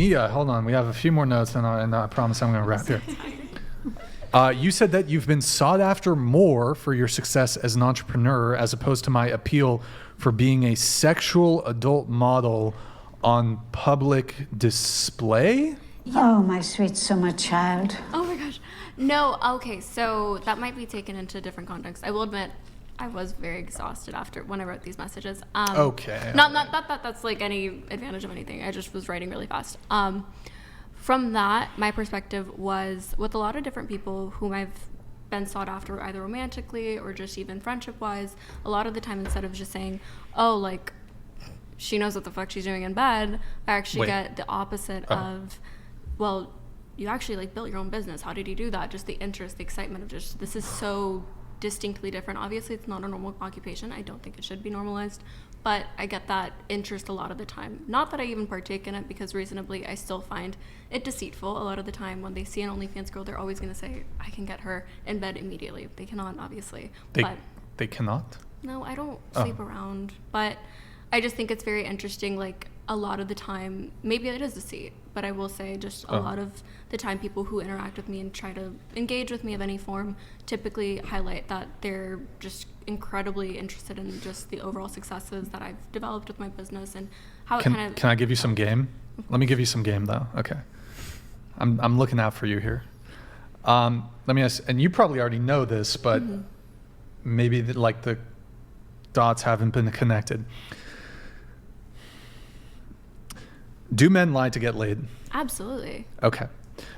Mia, hold on. We have a few more notes, and I promise I'm going to wrap here. You said that you've been sought after more for your success as an entrepreneur as opposed to my appeal for being a sexual adult model on public display? Oh, my sweet summer child. Oh my gosh. No, okay, so that might be taken into different context. I will admit, I was very exhausted after when I wrote these messages. Okay. Not that that's like any advantage of anything. I just was writing really fast. From that, my perspective was with a lot of different people whom I've been sought after either romantically or just even friendship-wise, a lot of the time instead of just saying, oh, like, she knows what the fuck she's doing in bed, I actually get the opposite of, well, you actually like built your own business. How did you do that? Just the interest, the excitement of just, this is so distinctly different. Obviously, it's not a normal occupation. I don't think it should be normalized, but I get that interest a lot of the time. Not that I even partake in it, because reasonably, I still find it deceitful. A lot of the time, when they see an OnlyFans girl, they're always going to say, I can get her in bed immediately. They cannot, obviously. They cannot? No, I don't sleep around, but I just think it's very interesting, like, a lot of the time, maybe it is deceit, but I will say just a lot of the time people who interact with me and try to engage with me of any form typically highlight that they're just incredibly interested in just the overall successes that I've developed with my business and how Can I give you some game? Let me give you some game, though. Okay. I'm looking out for you here. Let me ask, and you probably already know this, but maybe the dots haven't been connected. Do men lie to get laid? Absolutely. Okay.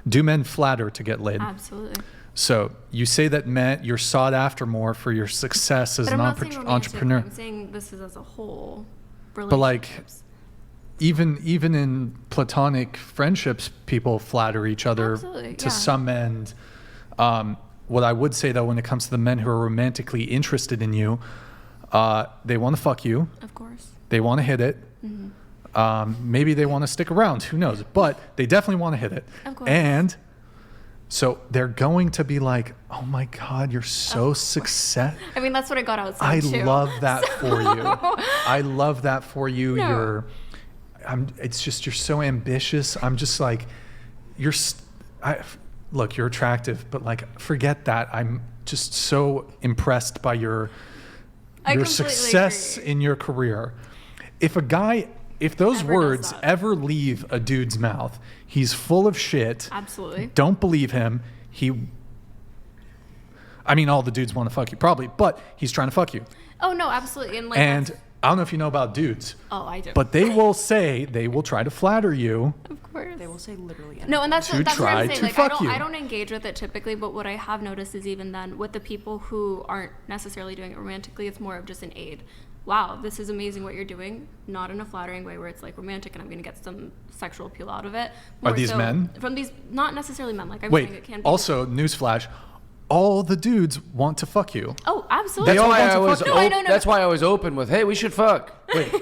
Do men flatter to get laid? Absolutely. So you say that you're sought after more for your success as an entrepreneur. I'm saying this is as a whole. But like, even in platonic friendships, people flatter each other to some end. What I would say though, when it comes to the men who are romantically interested in you, they want to fuck you. Of course. They want to hit it. Mm-hmm. Maybe they want to stick around, who knows, but they definitely want to hit it. Of course. And so they're going to be like, oh my God, you're so successful. I mean, that's what I got outside too. I love that for you. I love that for you. No. It's just, you're so ambitious. I'm just like, look, you're attractive, but like, forget that. I'm just so impressed by your success in your career. If those words ever leave a dude's mouth, he's full of shit. Absolutely. Don't believe him. I mean, all the dudes want to fuck you, probably, but he's trying to fuck you. Oh, no, absolutely. And I don't know if you know about dudes. Oh, I do. But they will try to flatter you. Of course. They will say literally anything. No, and that's what I'm saying. Like, fuck you. I don't engage with it typically, but what I have noticed is even then, with the people who aren't necessarily doing it romantically, it's more of just an aid. Wow, this is amazing what you're doing. Not in a flattering way where it's like romantic and I'm going to get some sexual appeal out of it. Are these men? From these, not necessarily men. Like I'm saying, it can be. Also, newsflash, all the dudes want to fuck you. Oh, absolutely. That's why I was open with, hey, we should fuck. Wait,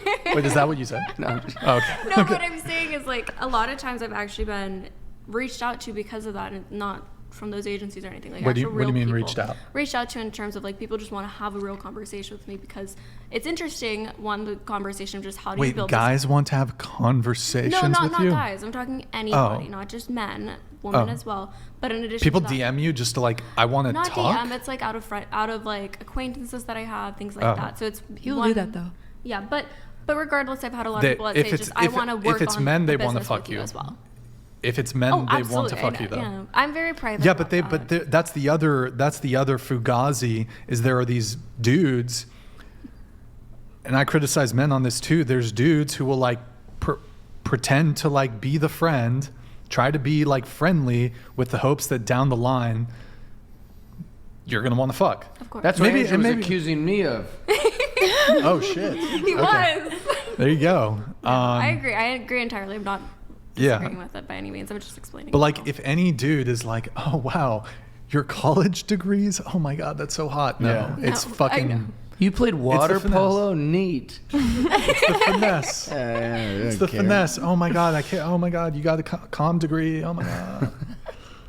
is that what you said? No. Okay. No, what I'm saying is like a lot of times I've actually been reached out to because of that, and not from those agencies or anything. Like, what do you mean people reached out? Reached out to in terms of like people just want to have a real conversation with me because it's interesting. One, the conversation of just how do you build. Wait, guys want to have conversations with you? No, not guys. I'm talking anybody, not just men, women as well. But in addition, people to that, DM you just to like, I want to talk. Not DM. It's like out of like acquaintances that I have, things like that. So it's you'll do that though. Yeah, but regardless, I've had a lot of people that say just I want to work on. If it's men, they want to fuck you as well. If it's men, they want to fuck you though. Yeah. I'm very private. Yeah, but that's the other fugazi is there are these dudes, and I criticize men on this too. There's dudes who will like pretend to like be the friend, try to be like friendly with the hopes that down the line you're gonna want to fuck. Of course. That's what Andrew was accusing me of. Oh shit. He was. There you go. I agree entirely. I'm not disagreeing with it by any means. I'm just explaining. But like, if any dude is like, "Oh wow, your college degrees? Oh my god, that's so hot." No, it's fucking. You played water polo? Neat. It's the finesse. It's the finesse. Oh my god, I can't. Oh my god, you got a comm degree. Oh my god.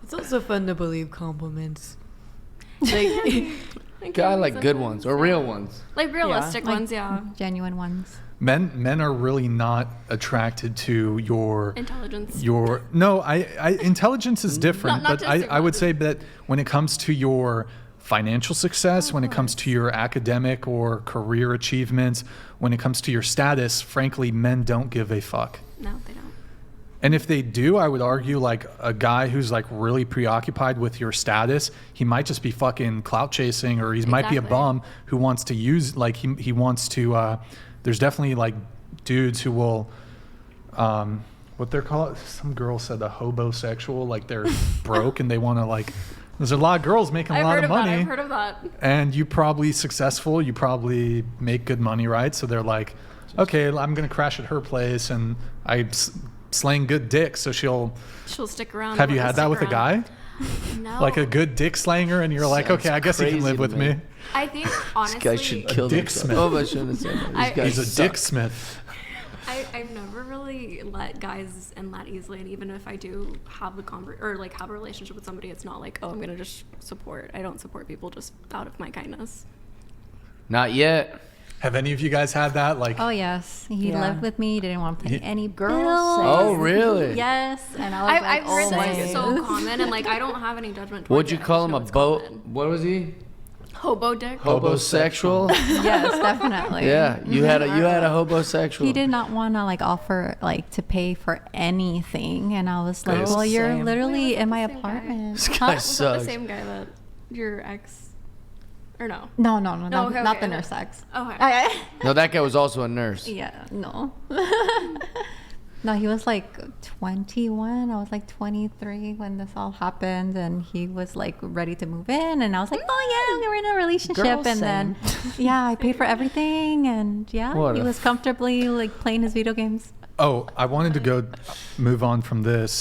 It's also fun to believe compliments. Like, I like good ones or real ones. Like realistic ones, Genuine ones. Men are really not attracted to your Intelligence. Intelligence is different, Not but just I would say that when it comes to your financial success, when it comes to your academic or career achievements, when it comes to your status, frankly, men don't give a fuck. No, they don't. And if they do, I would argue like a guy who's like really preoccupied with your status, he might just be fucking clout chasing, or he might be a Exactly. bum who wants to use, like he wants to, there's definitely like dudes who will, what they're called, some girl said a hobosexual, like they're broke and they want to like, there's a lot of girls making a lot of money. I've heard of that. And you probably successful, you probably make good money, right? So they're like, okay, I'm going to crash at her place and I'm slaying good dick, so she'll stick around. Have you let had her that stick with a around. guy? No. Like a good dick slanger, and you're like, Sounds okay, I guess you can crazy live to with me. me. I think honestly, This guy should kill dick himself. smith. Oh, I shouldn't have said that. This guy He's a sucks. dick smith. I've never really let guys in that easily, and even if I do have have a relationship with somebody, it's not like, oh, I'm gonna just support. I don't support people just out of my kindness. Not yet. Have any of you guys had that? Like, Oh yes, he Yeah. lived with me. Didn't want to pay any Girl, bills. same. Oh, really? Yes, and I was I've heard oh this my is so common, and like I don't have any judgment. What'd towards you it. I call just him? know A it's boat? common. What was he? Hobo dick. Hobosexual? Yes, definitely. Yeah, you had a hobosexual. He did not want to like offer like to pay for anything, and I was like, Yes. "Well, you're Same. literally Wait, was in that my the same guy? apartment." This Huh? guy Was that the sucks. same guy that your ex, or no? No, No, not okay, the okay. nurse ex. Okay. No, that guy was also a nurse. Yeah, no. No, he was like 21. I was like 23 when this all happened, and he was like ready to move in, and I was like, "Oh yeah, we were in a relationship," Girl, and then yeah, I paid for everything, and yeah, What he a was comfortably like playing his video games. oh, I wanted to move on from this.